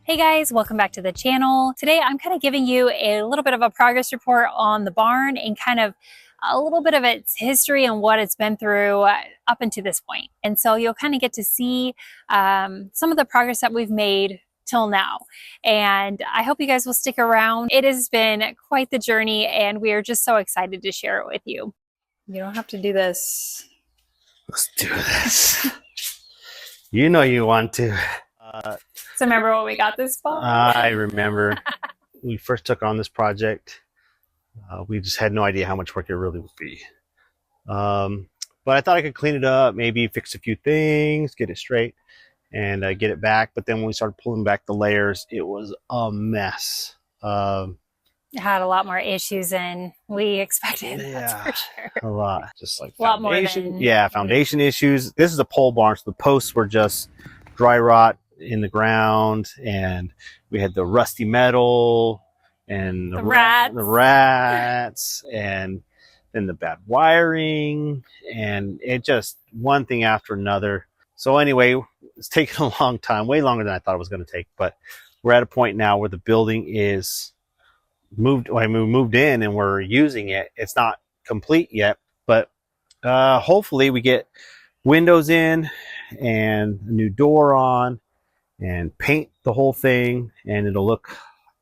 Hey guys, welcome back to the channel. Today I'm kind of giving you a little bit of a progress report on the barn and kind of a little bit of its history and what it's been through up until this point. And so you'll kind of get to see some of the progress that we've made till now. And I hope you guys will stick around. It has been quite the journey and we are just so excited to share it with you. You don't have to do this. Let's do this. You know you want to. So remember when we got this fall? I remember we first took on this project. We just had no idea how much work it really would be. But I thought I could clean it up, maybe fix a few things, get it straight, and get it back. But then when we started pulling back the layers, it was a mess. It had a lot more issues than we expected, Yeah, that's for sure. a lot. Just like a lot more foundation. than... Yeah, foundation issues. This is a pole barn, so the posts were just dry rot in the ground, and we had the rusty metal and the rats, and then the bad wiring, and it just one thing after another. So anyway, it's taken a long time, way longer than I thought it was going to take, but we're at a point now where the building is moved. Well, I mean, we moved in and we're using it. It's not complete yet, but hopefully we get windows in and a new door on and paint the whole thing, and it'll look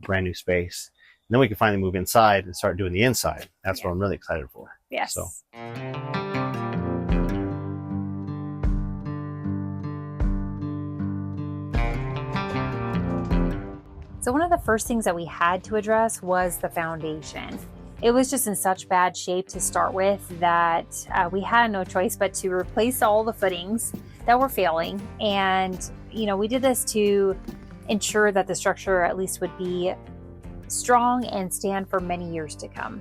brand new space. And then we can finally move inside and start doing the inside. That's what I'm really excited for. Yes. So one of the first things that we had to address was the foundation. It was just in such bad shape to start with that we had no choice but to replace all the footings that were failing. And, you know, we did this to ensure that the structure at least would be strong and stand for many years to come.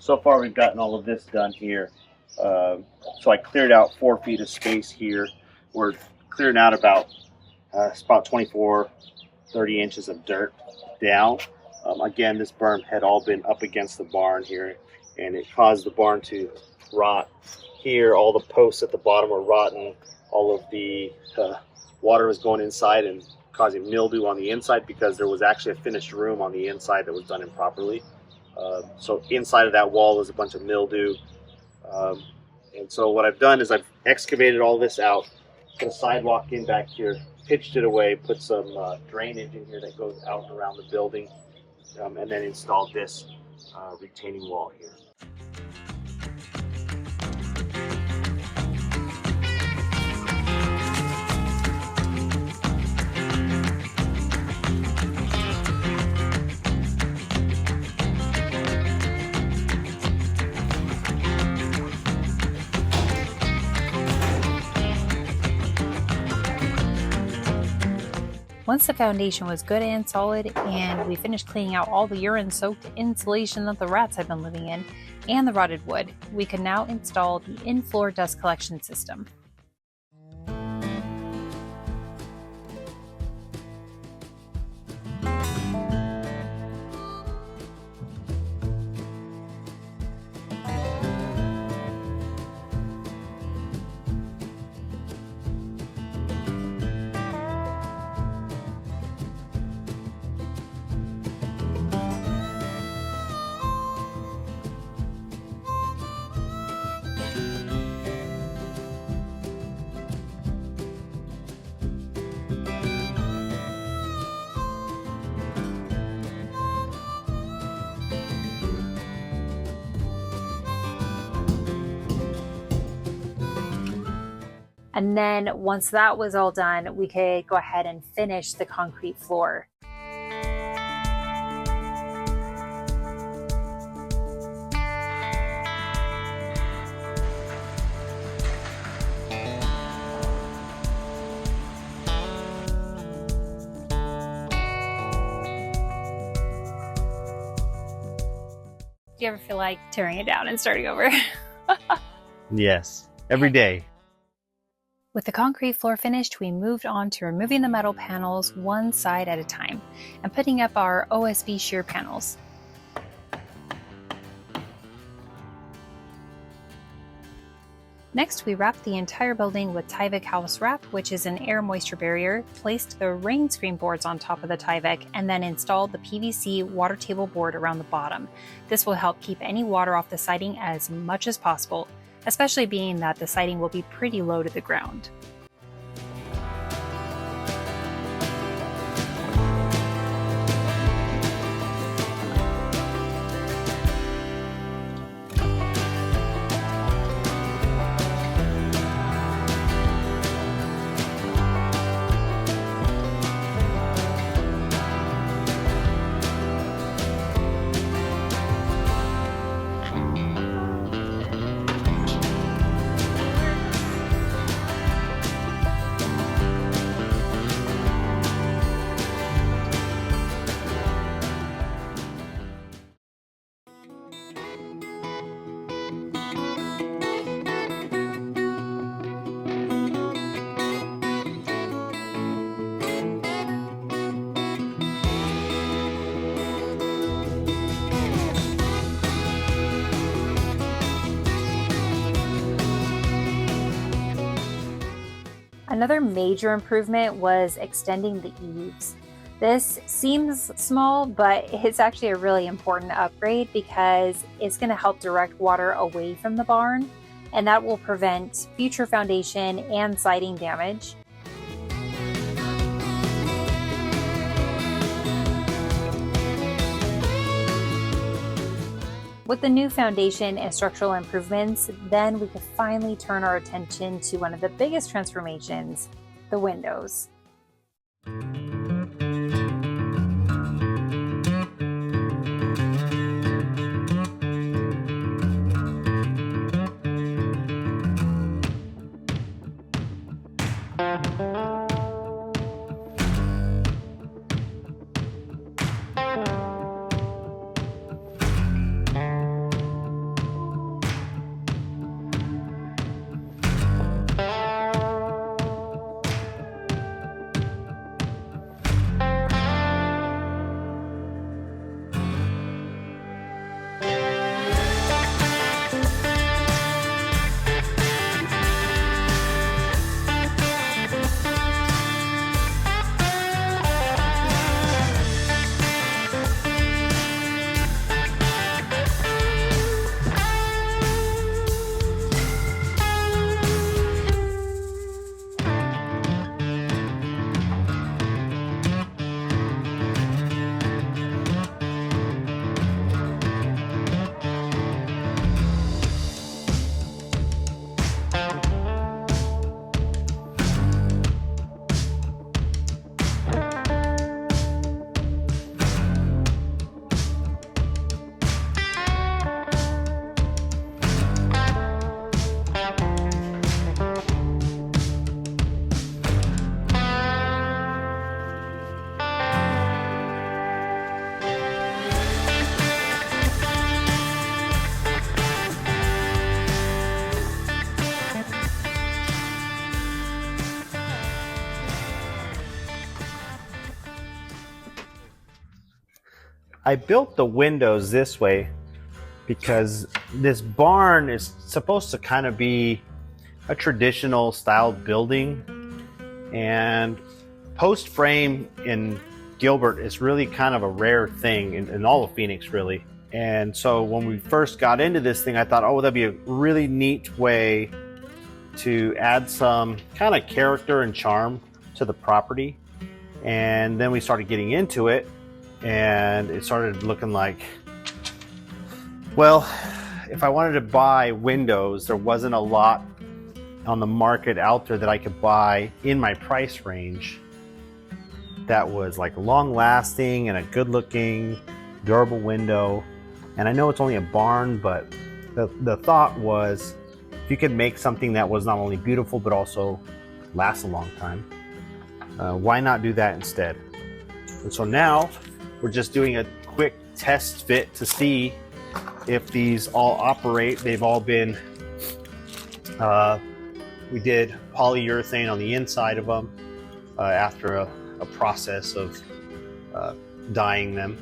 so far we've gotten all of this done here. So I cleared out 4 feet of space here. We're clearing out about 24, 30 inches of dirt down. Again, this berm had all been up against the barn here, and it caused the barn to rot here. All the posts at the bottom were rotten. All of the water was going inside and causing mildew on the inside because there was actually a finished room on the inside that was done improperly. So inside of that wall is a bunch of mildew. And so what I've done is I've excavated all this out, put a sidewalk in back here, pitched it away, put some drainage in here that goes out and around the building, and then installed this retaining wall here. Once the foundation was good and solid, and we finished cleaning out all the urine-soaked insulation that the rats had been living in, and the rotted wood, we could now install the in-floor dust collection system. And then once that was all done, we could go ahead and finish the concrete floor. Do you ever feel like tearing it down and starting over? Yes, every day. With the concrete floor finished, we moved on to removing the metal panels one side at a time and putting up our OSB shear panels. Next, we wrapped the entire building with Tyvek house wrap, which is an air moisture barrier, placed the rain screen boards on top of the Tyvek, and then installed the PVC water table board around the bottom. This will help keep any water off the siding as much as possible, especially being that the siding will be pretty low to the ground. Another major improvement was extending the eaves. This seems small, but it's actually a really important upgrade because it's going to help direct water away from the barn, and that will prevent future foundation and siding damage. With the new foundation and structural improvements, then we could finally turn our attention to one of the biggest transformations, the windows. I built the windows this way because this barn is supposed to kind of be a traditional styled building, and post frame in Gilbert is really kind of a rare thing in all of Phoenix, really. And so when we first got into this thing, I thought, oh, that'd be a really neat way to add some kind of character and charm to the property. And then we started getting into it, and it started looking like, well, if I wanted to buy windows, there wasn't a lot on the market out there that I could buy in my price range that was like long lasting and a good looking, durable window. And I know it's only a barn, but the thought was if you could make something that was not only beautiful but also last a long time, why not do that instead? And so now we're just doing a quick test fit to see if these all operate. They've all been, we did polyurethane on the inside of them after a process of dyeing them.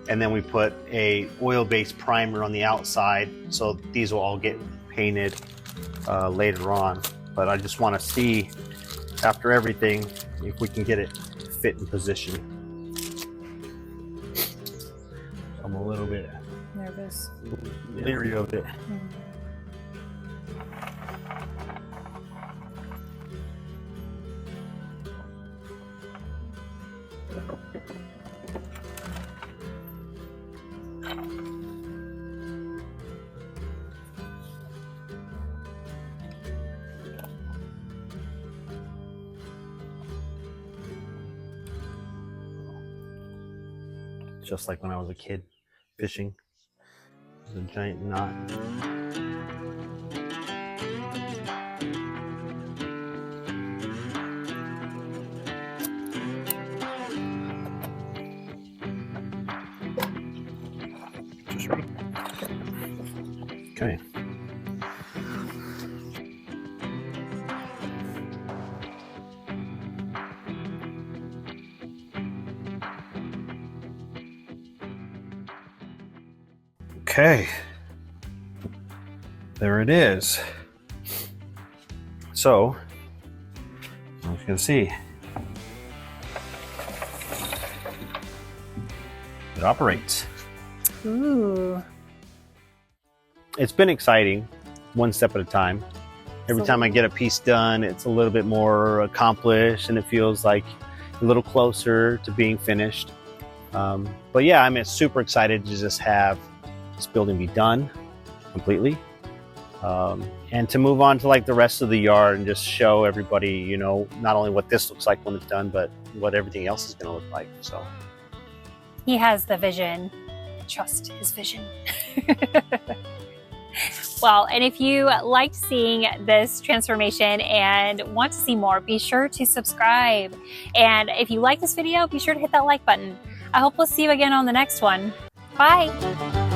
And then we put a oil-based primer on the outside. So these will all get painted later on. But I just want to see after everything if we can get it fit in position. I'm a little bit nervous, leery of it. Just like when I was a kid fishing. There's a giant knot. Just right. Okay. Okay, there it is. So, as you can see, it operates. Ooh. It's been exciting, one step at a time. Every time I get a piece done, it's a little bit more accomplished and it feels like a little closer to being finished. But yeah, I'm super excited to just have this building be done completely, and to move on to like the rest of the yard and just show everybody, you know, not only what this looks like when it's done, but what everything else is going to look like. So he has the vision. Trust his vision. Well, and if you liked seeing this transformation and want to see more, be sure to subscribe. And if you like this video, be sure to hit that like button. I hope we'll see you again on the next one. Bye.